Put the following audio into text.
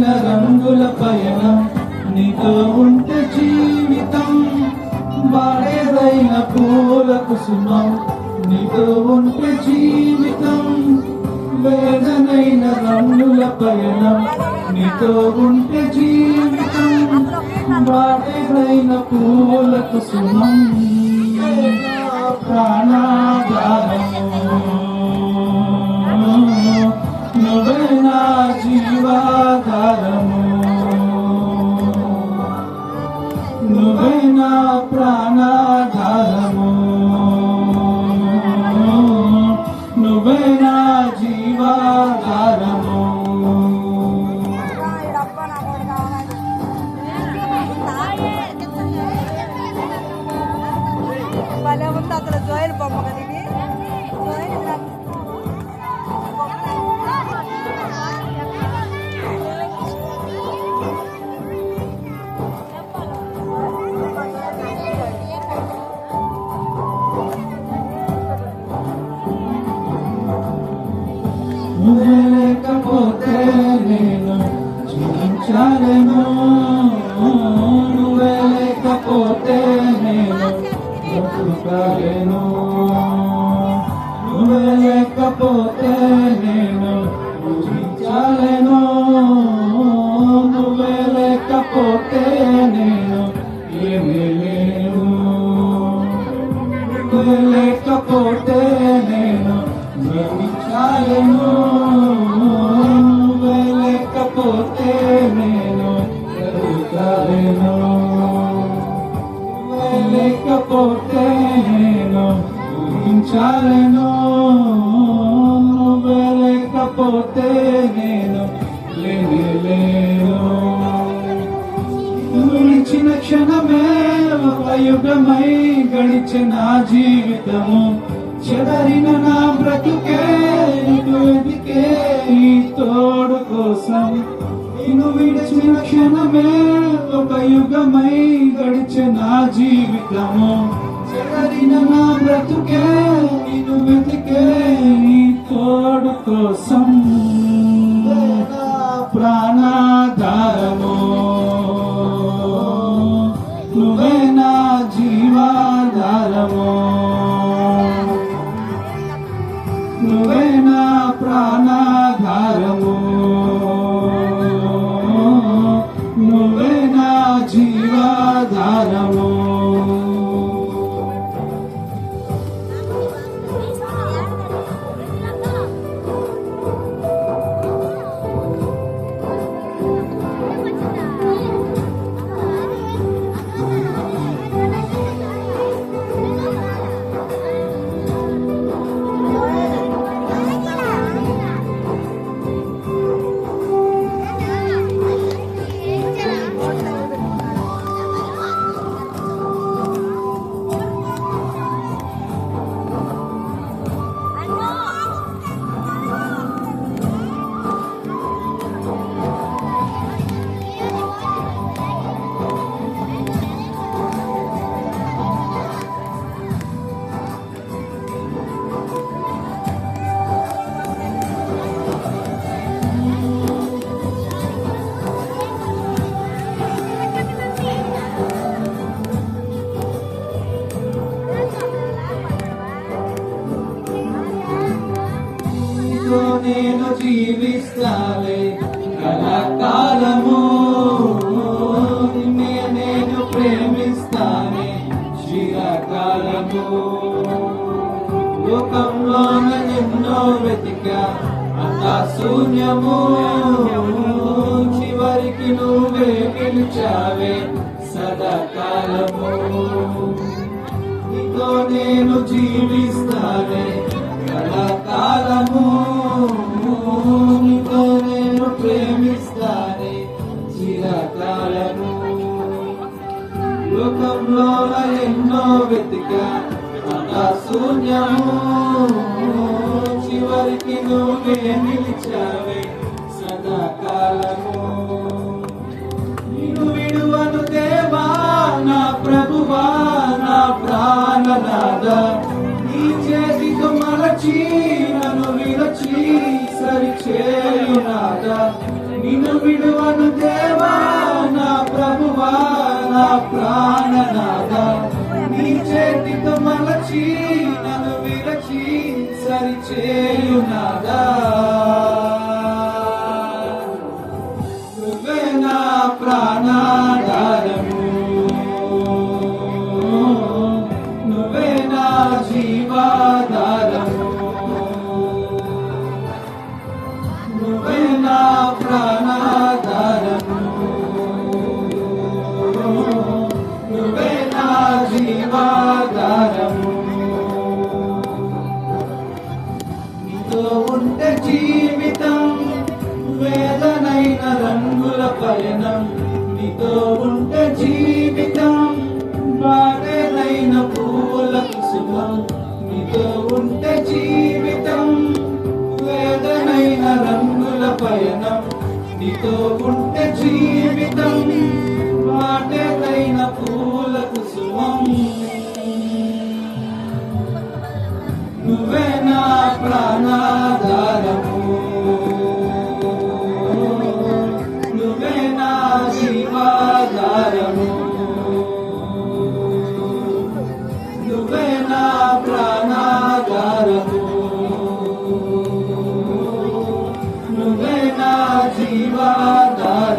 వేదనైన రంగుల పయనం నీతో ఉంటే జీవితం బాడేదైన పూల కుసుమం నీతో ఉంటే జీవితం వేదనైన రంగుల పయనం నీతో ఉంటే జీవితం బాడేదైన పూల కుసుమం ప్రాణాధారము నువ్వే నా జీవాధారము నువ్వే నా ప్రాణాధారము నువ్వే నా జీవాధారము భలే ఉంది అసలు జోయల్ బొమ్మ కదా ఇది నువ్వే లేకపోతే నేను జీవించలేను నువ్వే లేకపోతే నేను బ్రతుకలేను నువ్వే లేకపోతే నేను జీవించలేను నువ్వే లేకపోతే నేను ఏమీ లేను నువ్వే లేకపోతే నేను జీవించలేను నువ్వే లేకపోతే నేను బ్రతుకలేను లేకపోతే నేను ఊహించలేను నువ్వే లేకపోతే నేను లేను విడిచిన క్షణమే ఒక యుగమై గడిచిన నా జీవితము చెదరిన నా బ్రతుకే నీకు వెతికే ఈ తోడు కోసం నిన్ను విడిచిన క్షణమే ఒక యుగమై గడిచే నా జీవితము చెదరిన నా బ్రతుకే నిన్ను వెతికే నీ తోడు కోసం ప్రాణాధారము నువ్వే నా జీవాధారము నువ్వే నా ప్రాణాధారము నువ్వే నా జీవాధారము నేను జీవిస్తాలే కలకాలము నిన్నే నేను ప్రేమిస్తానే చిరకాలము లోకంలో ఎన్నో వెతికా అంతా శూన్యము చివరికి నువ్వే గెలిచావే సదాకాలము నీతో నేను జీవిస్తానే కలకాలము నీతో నేను ప్రేమిస్తానే చిరకాలము లోకంలో ఎన్నో వెతికా అంతా శూన్యము చివరికి నువ్వే నిలిచావే సదాకాలము నిన్ను విడువను దేవా నా ప్రభువా నా ప్రాణనాథ నీ చేతితో మలచి నన్ను విరచి సరిచేయునాథ నిన్ను విడువను మరచి నన్ను విరచి సరిచేయునాదా నువ్వే నా ప్రాణాధారము నువ్వే నా జీవాధారము నువ్వే నా ప్రాణాధారము నువ్వే నా జీవాధారము నీతో ఉంటే జీవితం వేదనైన రంగుల పయనం నీతో ఉంటే జీవితం బాధనైన పూల కుసుమం నీతో ఉంటే జీవితం వేదనైన రంగుల పయనం నీతో ఉంటే జీవితం బాధనైన పూల కుసుమం నువ్వే నా ప్రాణాధారము నువ్వే నా జీవాధారము నువ్వే నా ప్రాణాధారము నువ్వే నా జీవాధారము